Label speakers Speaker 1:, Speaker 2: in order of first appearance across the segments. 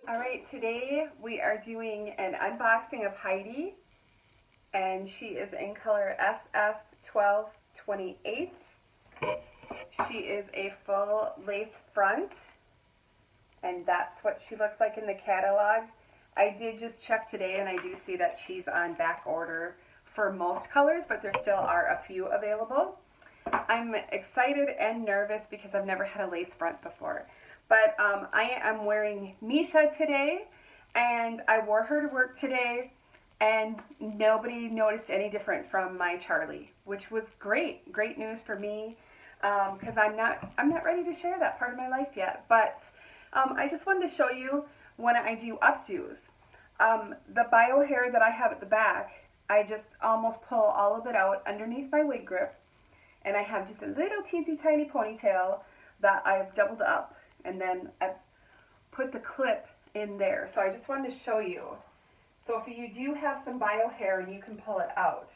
Speaker 1: Alright, today we are doing an unboxing of Heidi, and she is in color SF1228. She is a full lace front, and that's what she looks like in the catalog. I did just check today, and I do see that she's on back order for most colors, but there still are a few available. I'm excited and nervous because I've never had a lace front before. But I am wearing Misha today, and I wore her to work today, and nobody noticed any difference from my Charlie, which was great. Great news for me, because I'm not ready to share that part of my life yet. But I just wanted to show you when I do updos. The bio hair that I have at the back, I just almost pull all of it out underneath my wig grip, and I have just a little teensy tiny ponytail that I've doubled up, and then I've put the clip in there. So I just wanted to show you. So if you do have some bio hair and you can pull it out,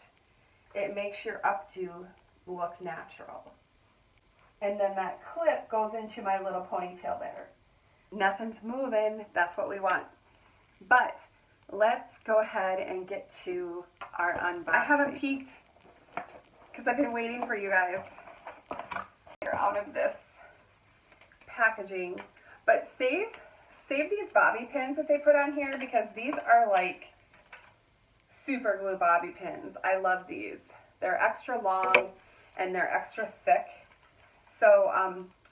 Speaker 1: it makes your updo look natural. And then that clip goes into my little ponytail there. Nothing's moving, that's what we want. But let's go ahead and get to our unboxing. I haven't peeked because I've been waiting for you guys. They're out of this packaging, but save these bobby pins that they put on here, because these are like super glue bobby pins. I love these. They're extra long and they're extra thick, so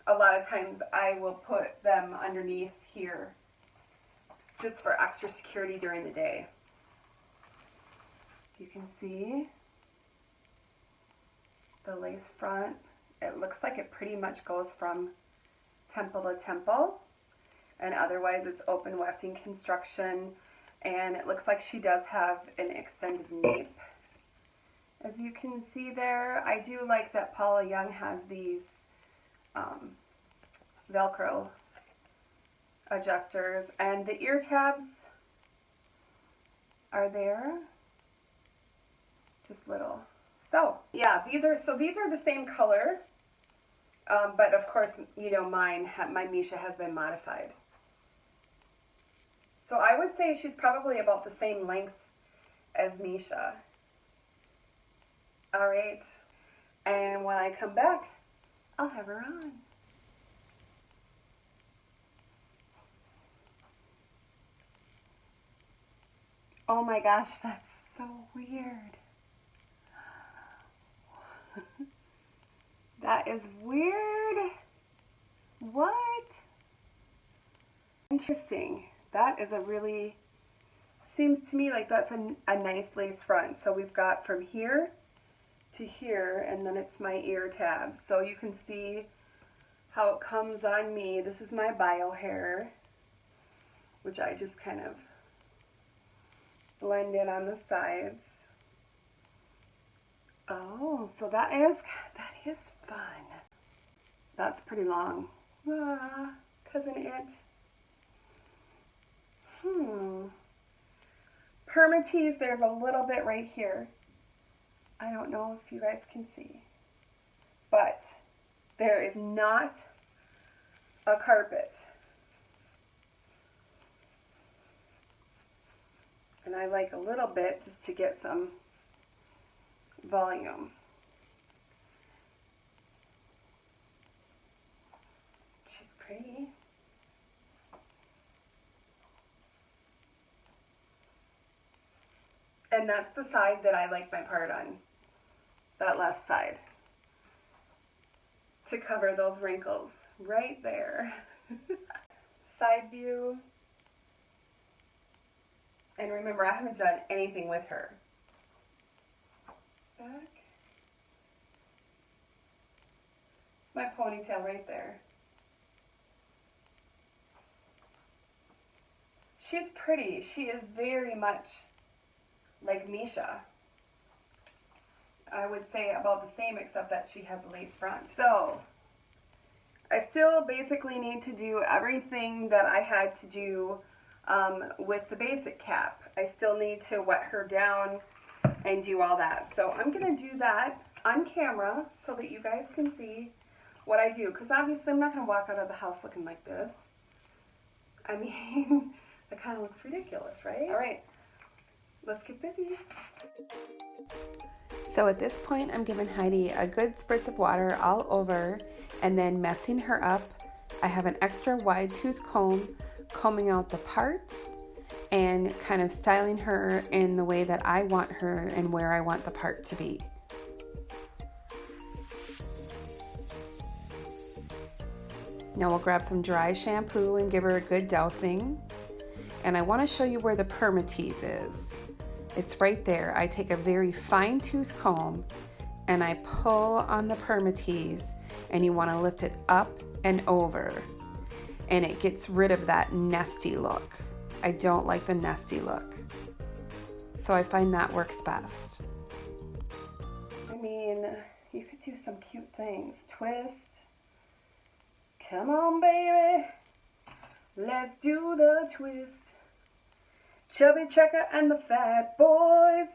Speaker 1: a lot of times I will put them underneath here just for extra security during the day. You can see the lace front. It looks like it pretty much goes from temple to temple, and otherwise it's open wefting construction, and it looks like she does have an extended nape. As you can see there, I do like that Paula Young has these Velcro adjusters, and the ear tabs are there, just little. So yeah, these are the same color. But of course, you know, my Misha has been modified. So I would say she's probably about the same length as Misha. Alright, and when I come back, I'll have her on. Oh my gosh, that's so weird. That is weird. What? Interesting. That is a really, seems to me like that's a nice lace front. So we've got from here to here, and then it's my ear tabs. So you can see how it comes on me. This is my bio hair, which I just kind of blend in on the sides. Oh, so that is fun. That's pretty long. Ah, cousin it. Permatease, there's a little bit right here. I don't know if you guys can see, but there is not a carpet. And I like a little bit just to get some volume. She's pretty. And that's the side that I like my part on, that left side, to cover those wrinkles right there. Side view. And remember, I haven't done anything with her. Back. My ponytail right there. She's pretty. She is very much like Misha. I would say about the same, except that she has a lace front. So I still basically need to do everything that I had to do with the basic cap. I still need to wet her down and do all that. So I'm going to do that on camera so that you guys can see what I do, because obviously I'm not going to walk out of the house looking like this. I mean, That kind of looks ridiculous, right? All right, let's get busy. So at this point, I'm giving Heidi a good spritz of water all over and then messing her up. I have an extra wide tooth comb, combing out the part and kind of styling her in the way that I want her and where I want the part to be. Now we'll grab some dry shampoo and give her a good dousing. And I want to show you where the permatease is. It's right there. I take a very fine tooth comb and I pull on the permatease, and you want to lift it up and over, and it gets rid of that nesty look. I don't like the nesty look, so I find that works best. I mean, you could do some cute things. Twist. Come on, baby. Let's do the twist. Chubby Checker and the Fat Boys.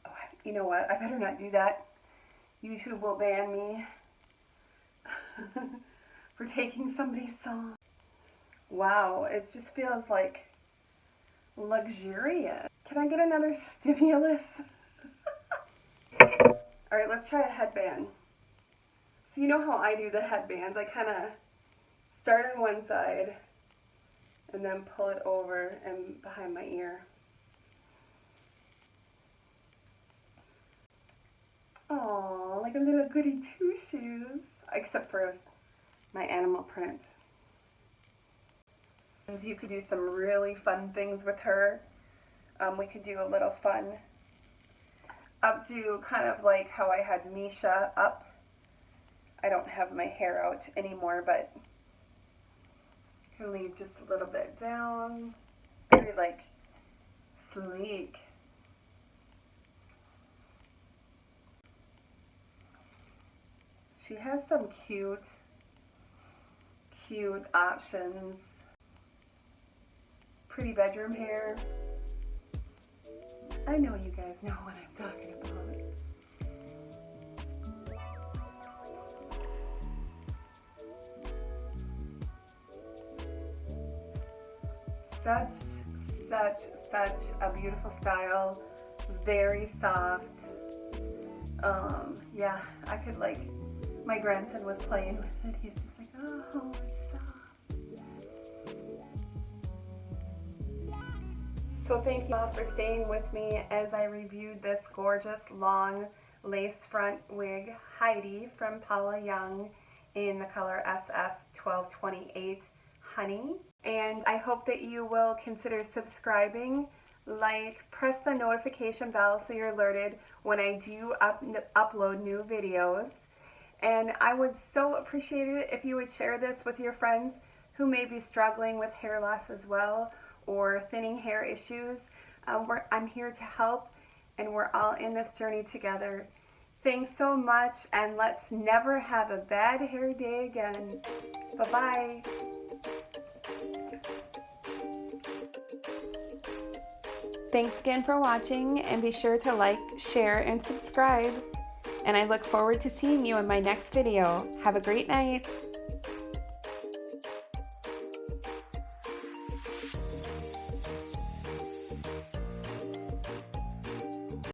Speaker 1: Oh, you know what? I better not do that. YouTube will ban me for taking somebody's song. Wow, it just feels like luxurious. Can I get another stimulus? Alright, let's try a headband. So you know how I do the headbands. I kind of start on one side and then pull it over and behind my ear. Oh, like a little goody two-shoes, except for my animal print. And you could do some really fun things with her. We could do a little fun updo, kind of like how I had Misha up. I don't have my hair out anymore, but I can leave just a little bit down. Very like sleek. She has some cute options. Pretty bedroom hair. I know you guys know what I'm talking about. Such a beautiful style. Very soft. Yeah, I could like, my grandson was playing with it. He's just like, oh, it's soft. So thank you all for staying with me as I reviewed this gorgeous long lace front wig, Heidi from Paula Young in the color SF 1228 Honey. And I hope that you will consider subscribing, press the notification bell so you're alerted when I do upload new videos. And I would so appreciate it if you would share this with your friends who may be struggling with hair loss as well, or thinning hair issues. I'm here to help, and we're all in this journey together. Thanks so much, and let's never have a bad hair day again. Bye-bye. Thanks again for watching, and be sure to like, share, and subscribe. And I look forward to seeing you in my next video. Have a great night.